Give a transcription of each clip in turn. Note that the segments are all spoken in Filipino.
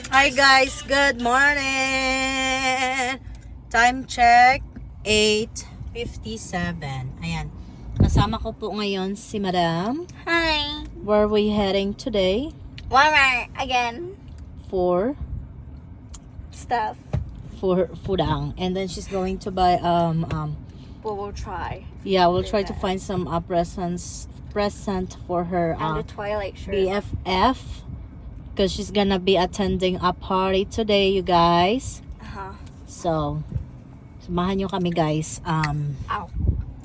Hi guys, good morning! Time check, 8:57. Ayan. Kasama ko po ngayon si Madam. Hi. Where are we heading today? Walmart again. For Stuff. Fudang. And then she's going to buy We'll try. yeah, we'll try to find some present for her And a Twilight shirt. BFF because she's gonna be attending a party today, you guys. So, samahan nyo kami guys. Ow.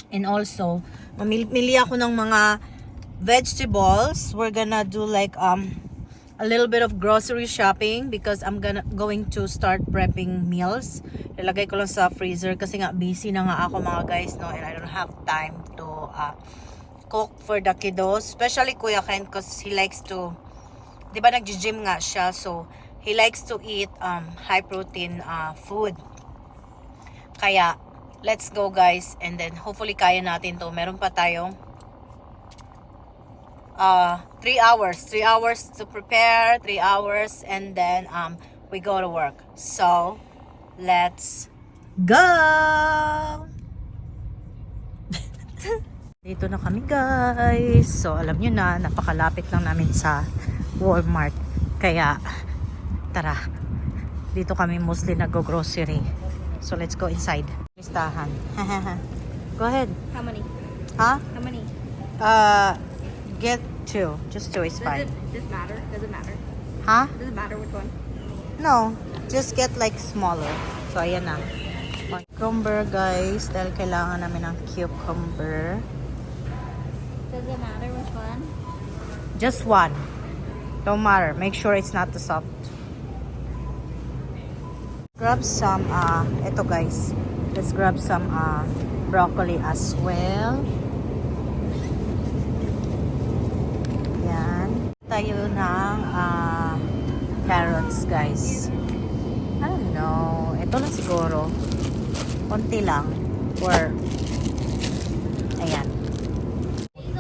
And also, mamili ako ng mga vegetables. We're gonna do like a little bit of grocery shopping because I'm going to start prepping meals. Ilagay ko lang sa freezer kasi nga busy na nga ako mga guys, no, and I don't have time to cook for the kiddos, especially Kuya Ken because he likes to, di ba nag-gym nga siya, so he likes to eat high protein food. Kaya let's go guys, and then hopefully kaya natin to. Meron pa tayong 3 hours to prepare, 3 hours, and then we go to work. So let's go. Dito na kami guys. So alam nyo na, napakalapit lang namin sa Walmart. Kaya tara, dito kami mostly nag-grocery. So let's go inside. Listahan. Go ahead. How many? Huh? How many? Get 2. Just 2 is fine. Does it matter? Does it matter? Huh? Does it matter which one? No. Just get like smaller. So ayan na. Cucumber guys. Dahil kailangan namin ng cucumber. Does it matter which one? Just 1. Don't matter. Make sure it's not the soft. Grab some, ito guys. Let's grab some broccoli as well. Yan. Tayo ng carrots guys. I don't know. Ito lang siguro. Konti lang. Or, ayan.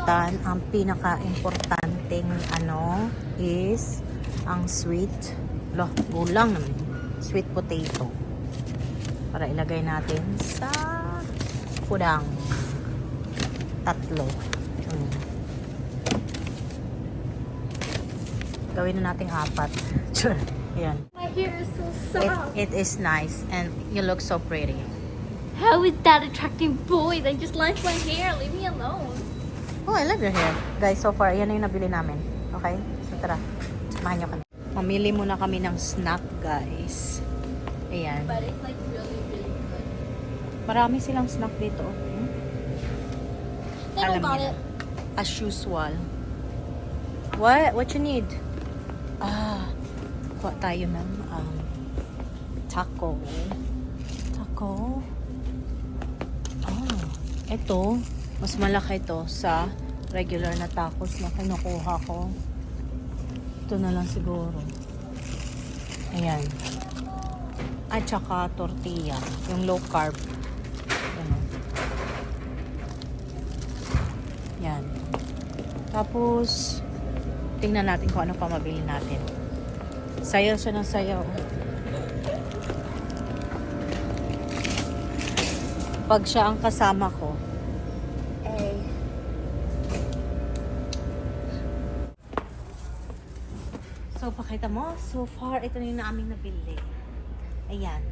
Ang pinaka-importanting is ang sweet. Bulang naman. Sweet potato. Para ilagay natin sa fudang. 3. Gawin na natin 4. Sure. Ayan. My hair is so soft. It is nice and you look so pretty. How is that attracting boys? I just launched my hair. Leave me alone. Oh, I love your hair. Guys, so far, yan na yung nabili namin. Okay? So, tara. Samahan nyo kami. Mamili muna kami ng snack, guys. Ayan. But it's like really, really good. Marami silang snack dito. They Alam don't got niyo it. na. As usual. What? What you need? Kuha tayo ng taco. Taco? Ito. Mas malaki ito sa regular na tacos na kinukuha ko. Ito na lang siguro. Ayan. At saka tortilla. Yung low carb. Yan. Tapos, tingnan natin kung ano pa mabili natin. Sayaw siya ng sayaw. Pag siya ang kasama ko, so, pakita mo. So far, ito na yung aming nabili. Ayan.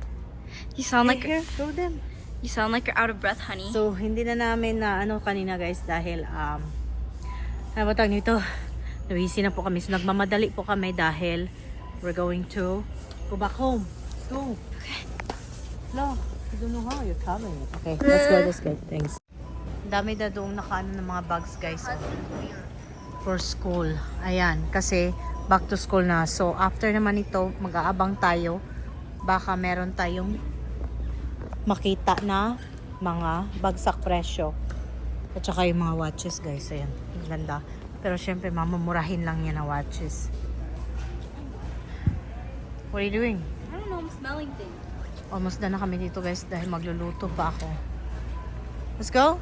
You sound like Here, show them. you sound like you're out of breath, honey. So, hindi na namin na kanina guys dahil ano ba tawag nito? Nawisi na po kami. So, nagmamadali po kami dahil we're going to go back home. Let's go. Okay. No, I don't know how you're traveling it. Okay, let's go, let's go. Thanks. Dami na doong nakaano ng mga bags guys. For school. Ayan, kasi back to school na. So, after naman ito, mag-aabang tayo. Baka meron tayong makita na mga bagsak presyo. At saka yung mga watches, guys. Ayan, ang ganda. Pero syempre, mamumurahin lang yan na watches. What are you doing? I don't know, I'm smelling things. Almost na kami dito, guys, dahil magluluto pa ako. Let's go?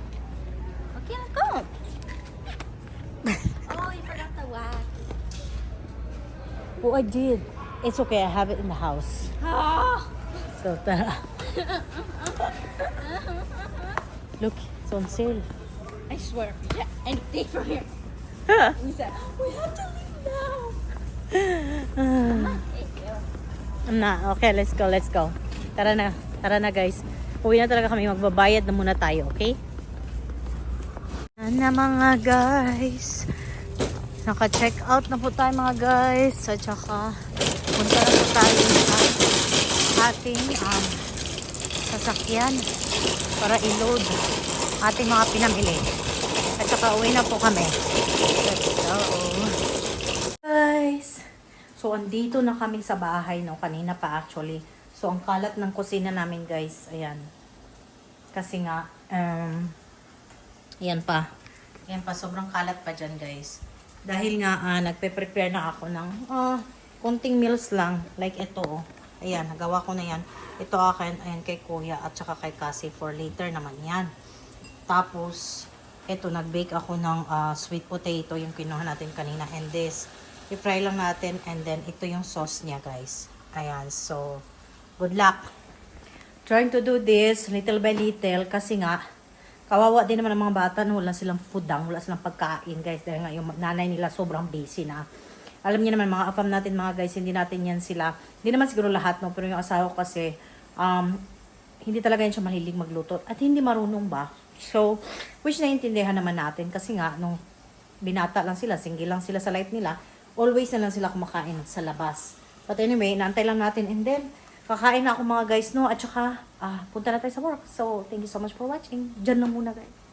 Okay, let's go. Oh, you forgot the wax. Oh, I did. It's okay, I have it in the house. So, tara. Look, it's on sale. I swear. Yeah, anything from here. We said, we have to leave now. Thank you. Okay, let's go, let's go. Tara na guys. Uwi na talaga kami, magbabayad na muna tayo, okay? Na mga guys. Naka-check out na po tayo mga guys. At saka, punta na po tayo sa ating sasakyan para i-load ating mga pinamili. At saka uwi na po kami. Let's go. Guys, so andito na kami sa bahay, no? Kanina pa actually. So ang kalat ng kusina namin guys, ayan. Kasi nga, ayan pa, sobrang kalat pa dyan guys. Dahil nga, nagpe-prepare na ako ng konting meals lang. Like ito, oh. Ayan, nagawa ko na yan. Ito akin, ayan kay kuya at saka kay Cassie for later naman yan. Tapos, ito, nag-bake ako ng sweet potato, yung kinuha natin kanina. And this, i-fry lang natin. And then, ito yung sauce niya, guys. Ayan, so, good luck. Trying to do this little by little kasi nga, kawawa din naman ang mga bata na wala silang foodang, wala silang pagkain, guys. Dahil nga, yung nanay nila sobrang busy na. Alam niyo naman, mga afam natin, mga guys, hindi natin yan sila. Hindi naman siguro lahat, no? Pero yung asawa ko kasi, hindi talaga yan siya mahilig magluto. At hindi marunong ba? So, which naiintindihan naman natin kasi nga, nung binata lang sila, single lang sila sa life nila, always na lang sila kumakain sa labas. But anyway, naantay lang natin. And then, kakain na ako mga guys, no? At saka, punta na tayo sa work. So, thank you so much for watching. Diyan na muna guys.